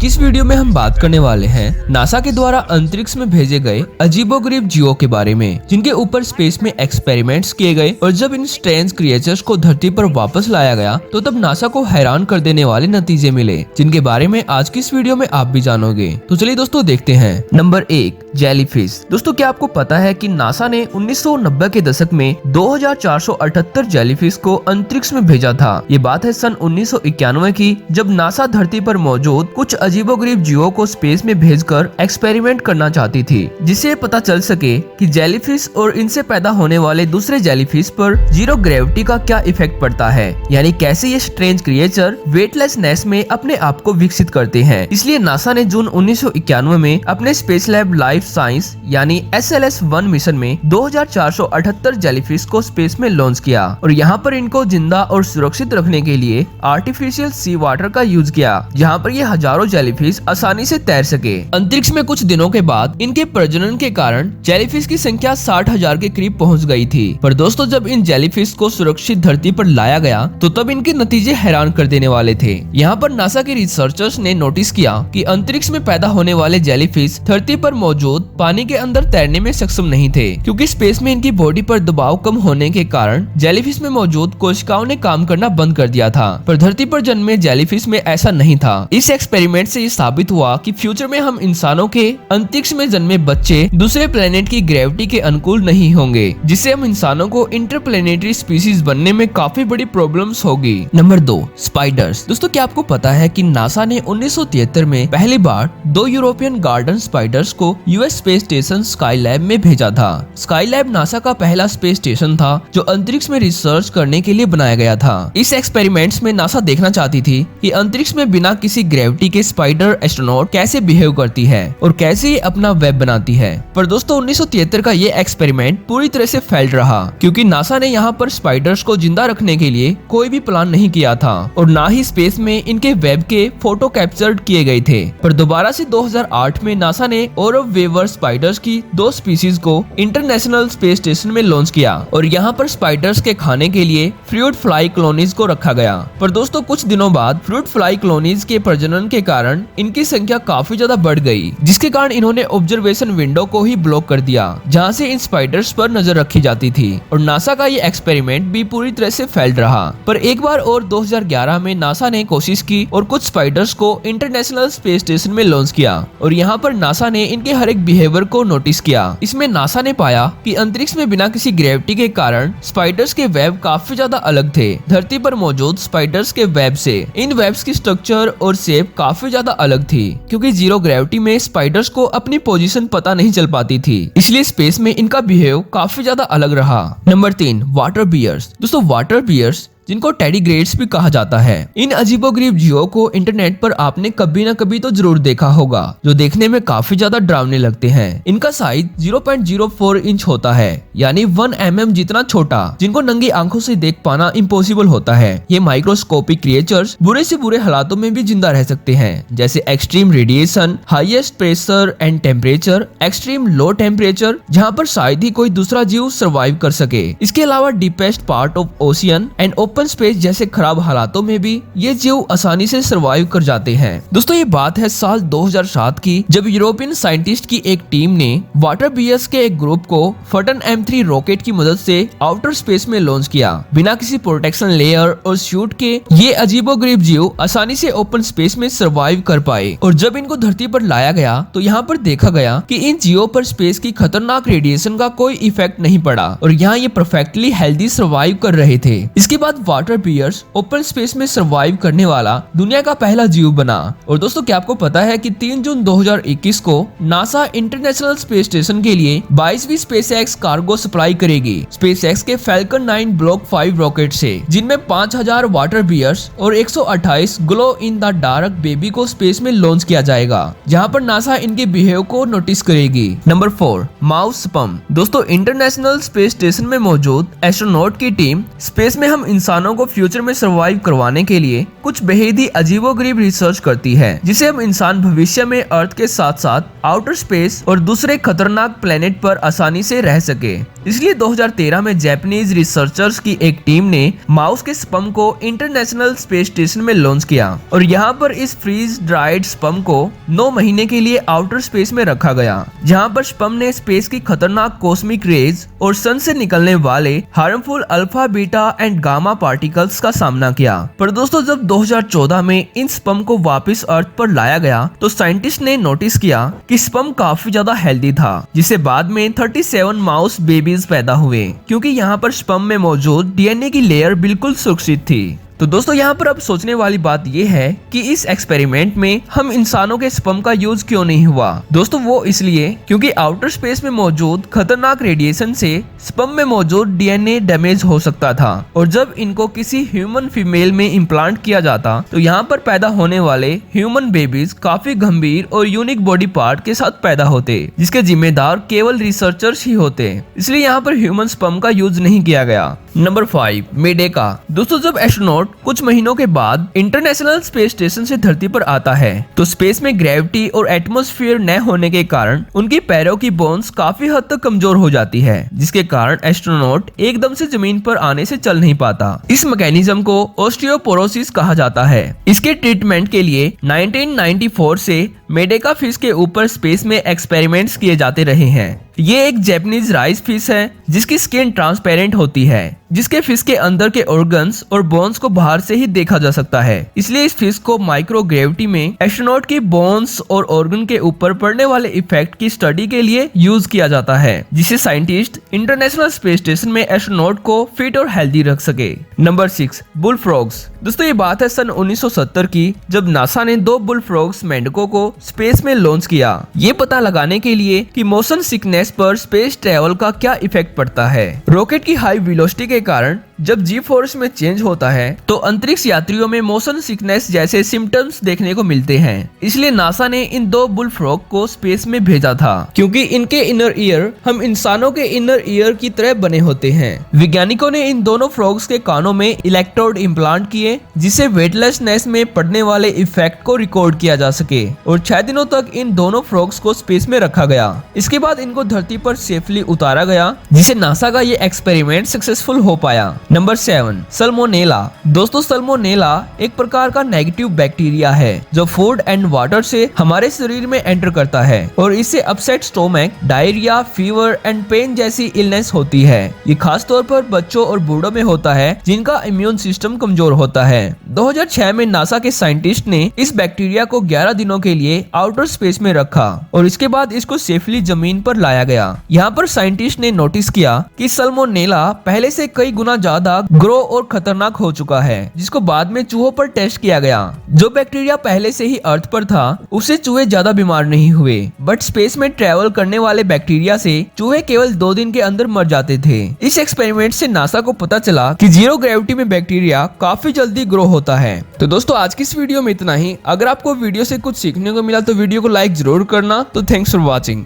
की इस वीडियो में हम बात करने वाले हैं नासा के द्वारा अंतरिक्ष में भेजे गए अजीबोगरीब जीवों के बारे में, जिनके ऊपर स्पेस में एक्सपेरिमेंट्स किए गए और जब इन स्ट्रेंज क्रिएचर्स को धरती पर वापस लाया गया तो तब नासा को हैरान कर देने वाले नतीजे मिले, जिनके बारे में आज की इस वीडियो में आप भी जानोगे। तो चलिए दोस्तों देखते हैं। Number 1, jellyfish. दोस्तों क्या आपको पता है कि नासा ने 1990 के दशक में 2478 जेलीफिश को अंतरिक्ष में भेजा था। ये बात है सन 1991 की, जब नासा धरती पर मौजूद कुछ अजीबोगरीब जीवों को स्पेस में भेजकर एक्सपेरिमेंट करना चाहती थी, जिससे पता चल सके कि जेलीफिश और इनसे पैदा होने वाले दूसरे जेलीफिश पर जीरो ग्रेविटी का क्या इफेक्ट पड़ता है, यानी कैसे ये स्ट्रेंज क्रिएचर वेटलेसनेस में अपने आप को विकसित करते हैं। इसलिए नासा ने जून 1991 में अपने स्पेस लैब लाइफ साइंस यानी SLS-1 मिशन में 2478 जेलीफिश को स्पेस में लॉन्च किया और यहाँ पर इनको जिंदा और सुरक्षित रखने के लिए आर्टिफिशियल सी वाटर का यूज किया, जहाँ पर ये हजारों जेलीफिश आसानी से तैर सके। अंतरिक्ष में कुछ दिनों के बाद इनके प्रजनन के कारण जेलीफिश की संख्या 60,000 के करीब पहुँच गई थी। पर दोस्तों जब इन जेलीफिश को सुरक्षित धरती पर लाया गया तो तब इनके नतीजे हैरान कर देने वाले थे। यहाँ पर नासा के रिसर्चर्स ने नोटिस किया कि अंतरिक्ष में पैदा होने वाले जेलीफिश धरती पर मौजूद पानी के अंदर तैरने में सक्षम नहीं थे, क्योंकि स्पेस में इनकी बॉडी पर दबाव कम होने के कारण जेलीफिश में मौजूद कोशिकाओं ने काम करना बंद कर दिया था। पर धरती पर जन्मे जेलीफिश में ऐसा नहीं था। इस एक्सपेरिमेंट से ये साबित हुआ कि फ्यूचर में हम इंसानों के अंतरिक्ष में जन्मे बच्चे दूसरे प्लेनेट की ग्रेविटी के अनुकूल नहीं होंगे, जिससे हम इंसानों को इंटरप्लेनेटरी स्पीसीज बनने में काफी बड़ी प्रॉब्लम्स होगी। Number 2, spiders. दोस्तों क्या आपको पता है कि नासा ने 1973 में पहली बार 2 यूरोपियन गार्डन स्पाइडर्स को यूएस स्पेस स्टेशन स्काईलैब में भेजा था। स्काईलैब नासा का पहला स्पेस स्टेशन था जो अंतरिक्ष में रिसर्च करने के लिए बनाया गया था। इस एक्सपेरिमेंट्स में नासा देखना चाहती थी कि अंतरिक्ष में बिना किसी ग्रेविटी के स्पाइडर एस्ट्रोनॉट कैसे बिहेव करती है और कैसे ये अपना वेब बनाती है। पर दोस्तों 1973 का ये एक्सपेरिमेंट पूरी तरह से फेल्ड रहा, क्योंकि नासा ने यहाँ पर स्पाइडर्स को जिंदा रखने के लिए कोई भी प्लान नहीं किया था और ना ही स्पेस में इनके वेब के फोटो कैप्चर्ड किए गए थे। पर दोबारा से 2008 में नासा ने ओरब वेवर स्पाइडर्स की 2 स्पीसीज को इंटरनेशनल स्पेस स्टेशन में लॉन्च किया और यहाँ पर स्पाइडर्स के खाने के लिए फ्रूट फ्लाई कॉलोनीज को रखा गया। पर दोस्तों कुछ दिनों बाद फ्रूट फ्लाई कॉलोनीज के प्रजनन के कारण इनकी संख्या काफी ज्यादा बढ़ गई, जिसके कारण इन्होंने ऑब्जर्वेशन विंडो को ही ब्लॉक कर दिया, जहाँ से इन स्पाइडर्स पर नजर रखी जाती थी और नासा का ये एक्सपेरिमेंट भी पूरी तरह से फेल्ड रहा। पर एक बार और 2011 में नासा ने कोशिश की और कुछ स्पाइडर्स को इंटरनेशनल स्पेस स्टेशन में लॉन्च किया और यहाँ पर नासा ने इनके हर एक बिहेवियर को नोटिस किया। इसमें नासा ने पाया कि अंतरिक्ष में बिना किसी ग्रेविटी के कारण स्पाइडर्स के वेब काफी ज्यादा अलग थे धरती पर मौजूद स्पाइडर्स के वेब से। इन वेब्स की स्ट्रक्चर और शेप काफी ज्यादा अलग थी, क्योंकि जीरो ग्रेविटी में स्पाइडर्स को अपनी पोजीशन पता नहीं चल पाती थी, इसलिए स्पेस में इनका बिहेव काफी ज्यादा अलग रहा। Number 3, water bears. दोस्तों वाटर बियर्स, जिनको टेडीग्रेड्स भी कहा जाता है, इन अजीबोगरीब जीवों को इंटरनेट पर आपने कभी ना कभी तो जरूर देखा होगा, जो देखने में काफी ज्यादा डरावने लगते हैं। इनका साइज 0.04 इंच होता है, यानी 1 mm जितना छोटा, जिनको नंगी आंखों से देख पाना इम्पॉसिबल होता है। ये माइक्रोस्कोपिक क्रिएचर्स बुरे से बुरे हालातों में भी जिंदा रह सकते हैं, जैसे extreme radiation, highest pressure and temperature, extreme low temperature, जहाँ पर शायद ही कोई दूसरा जीव सर्वाइव कर सके। इसके अलावा deepest part of ocean and open space जैसे खराब हालातों में भी ये जीव आसानी से सरवाइव कर जाते हैं। दोस्तों ये बात है साल 2007 की, जब यूरोपियन साइंटिस्ट की एक टीम ने वाटर बियर्स के एक ग्रुप को फटन M3 रॉकेट की मदद से आउटर स्पेस में लॉन्च किया। बिना किसी प्रोटेक्शन लेयर और सूट के ये अजीबोगरीब जीव आसानी से ओपन स्पेस में सरवाइव कर पाए और जब इनको धरती पर लाया गया तो यहाँ पर देखा गया कि इन जीवों पर स्पेस की खतरनाक रेडिएशन का कोई इफेक्ट नहीं पड़ा और यहाँ ये परफेक्टली हेल्दी सरवाइव कर रहे थे। इसके बाद वाटर बियर्स ओपन स्पेस में सरवाइव करने वाला दुनिया का पहला जीव बना। और दोस्तों क्या आपको पता है कि 3 जून 2021 को नासा इंटरनेशनल स्पेस स्टेशन के लिए 22वीं स्पेसएक्स कार्गो सप्लाई करेगी स्पेसएक्स के फैल्कन 9 ब्लॉक 5 रॉकेट से, जिनमें 5000 वाटर बियर्स और 128 glow in the dark baby को स्पेस में लॉन्च किया जाएगा, जहां पर नासा इनके बिहेव को नोटिस करेगी। Number 4, mouse sperm. दोस्तों इंटरनेशनल स्पेस स्टेशन में मौजूद एस्ट्रोनॉट की टीम स्पेस में हम इंसान इंसानों को फ्यूचर में सर्वाइव करवाने के लिए कुछ बेहद ही अजीबोगरीब रिसर्च करती है, जिसे हम इंसान भविष्य में अर्थ के साथ साथ आउटर स्पेस और दूसरे खतरनाक प्लेनेट पर आसानी से रह सके। इसलिए 2013 में जापानीज रिसर्चर्स की एक टीम ने माउस के स्पर्म को इंटरनेशनल स्पेस स्टेशन में लॉन्च किया और यहाँ पर इस फ्रीज ड्राइड स्पर्म को 9 महीने के लिए आउटर स्पेस में रखा गया, जहाँ पर स्पर्म ने स्पेस की खतरनाक कॉस्मिक रेज और सन से निकलने वाले harmful alpha, beta and gamma particles का सामना किया। पर दोस्तों, जब 2014 में इन स्पर्म को वापस अर्थ पर लाया गया तो साइंटिस्ट ने नोटिस किया कि स्पर्म काफी ज्यादा हेल्दी था, जिसे बाद में 37 माउस बेबीज पैदा हुए, क्योंकि यहाँ पर स्पर्म में मौजूद डीएनए की लेयर बिल्कुल सुरक्षित थी। तो दोस्तों, यहाँ पर अब सोचने वाली बात यह है कि इस एक्सपेरिमेंट में हम इंसानों के स्पर्म का यूज क्यों नहीं हुआ। दोस्तों, वो इसलिए क्योंकि आउटर स्पेस में मौजूद खतरनाक रेडिएशन से स्पर्म में मौजूद डीएनए डैमेज हो सकता था और जब इनको किसी ह्यूमन फीमेल में इम्प्लांट किया जाता तो यहाँ पर पैदा होने वाले ह्यूमन बेबीज काफी गंभीर और यूनिक बॉडी पार्ट के साथ पैदा होते, जिसके जिम्मेदार केवल रिसर्चर्स ही होते। इसलिए यहाँ पर ह्यूमन स्पर्म का यूज नहीं किया गया। नंबर 5, मेडेका। दोस्तों, जब एस्ट्रोनॉट कुछ महीनों के बाद इंटरनेशनल स्पेस स्टेशन से धरती पर आता है तो स्पेस में ग्रेविटी और एटमॉस्फेयर न होने के कारण उनकी पैरों की बोन्स काफी हद तक कमजोर हो जाती है, जिसके कारण एस्ट्रोनॉट एकदम से जमीन पर आने से चल नहीं पाता। इस मैकेनिज्म को ऑस्टियोपोरोसिस कहा जाता है। इसके ट्रीटमेंट के लिए 1994 से मेडेका फिश के ऊपर स्पेस में एक्सपेरिमेंट्स किए जाते रहे हैं। ये एक जापानीज राइस फिश है जिसकी स्किन ट्रांसपेरेंट होती है, जिसके फिश के अंदर के ऑर्गन्स और बोन्स को बाहर से ही देखा जा सकता है। इसलिए इस फिश को माइक्रोग्रेविटी में एस्ट्रोनॉट की बोन्स और ऑर्गन के ऊपर पड़ने वाले इफेक्ट की स्टडी के लिए यूज किया जाता है, जिससे साइंटिस्ट इंटरनेशनल स्पेस स्टेशन में एस्ट्रोनॉट को फिट और हेल्दी रख सके। Number 6, bull frogs. दोस्तों, ये बात है सन 1970 की, जब नासा ने 2 बुल फ्रॉग्स मेंढकों को स्पेस में लॉन्च किया, ये पता लगाने के लिए कि मोशन सिकनेस पर स्पेस ट्रैवल का क्या इफेक्ट पड़ता है। रॉकेट की हाई वेलोसिटी के कारण जब जी फोर्स में चेंज होता है तो अंतरिक्ष यात्रियों में मोशन सिकनेस जैसे सिम्टम्स देखने को मिलते हैं। इसलिए नासा ने इन 2 बुल फ्रॉग को स्पेस में भेजा था, क्योंकि इनके इनर ईयर हम इंसानों के इनर ईयर की तरह बने होते हैं। वैज्ञानिकों ने इन दोनों फ्रॉग्स के कानों में इलेक्ट्रोड इम्प्लांट किए, जिससे वेटलेसनेस में पड़ने वाले इफेक्ट को रिकॉर्ड किया जा सके और 6 दिनों तक इन दोनों फ्रॉग्स को स्पेस में रखा गया। इसके बाद इनको धरती पर सेफली उतारा गया, जिससे नासा का ये एक्सपेरिमेंट सक्सेसफुल हो पाया। Number 7, Salmonella. दोस्तों, सल्मोनेला एक प्रकार का नेगेटिव बैक्टीरिया है जो फूड एंड वाटर से हमारे शरीर में एंटर करता है और इससे upset stomach, diarrhoea, fever and pain जैसी इलनेस होती है। ये खास तौर पर बच्चों और बूढ़ों में होता है जिनका इम्यून सिस्टम कमजोर होता है। 2006 में नासा के साइंटिस्ट ने इस बैक्टीरिया को 11 दिनों के लिए आउटर स्पेस में रखा और इसके बाद इसको सेफली जमीन पर लाया गया। यहाँ पर साइंटिस्ट ने नोटिस किया कि सल्मोनेला पहले से कई गुना ज्यादा ग्रो और खतरनाक हो चुका है, जिसको बाद में चूहों पर टेस्ट किया गया। जो बैक्टीरिया पहले से ही अर्थ पर था उससे चूहे ज्यादा बीमार नहीं हुए, बट स्पेस में ट्रेवल करने वाले बैक्टीरिया से चूहे केवल 2 दिन के अंदर मर जाते थे। इस एक्सपेरिमेंट से नासा को पता चला कि जीरो ग्रेविटी में बैक्टीरिया काफी जल्दी ग्रो होता है। तो दोस्तों, आज की इस वीडियो में इतना ही। अगर आपको वीडियो से कुछ सीखने को मिला तो वीडियो को लाइक जरूर करना। तो थैंक्स फॉर वॉचिंग।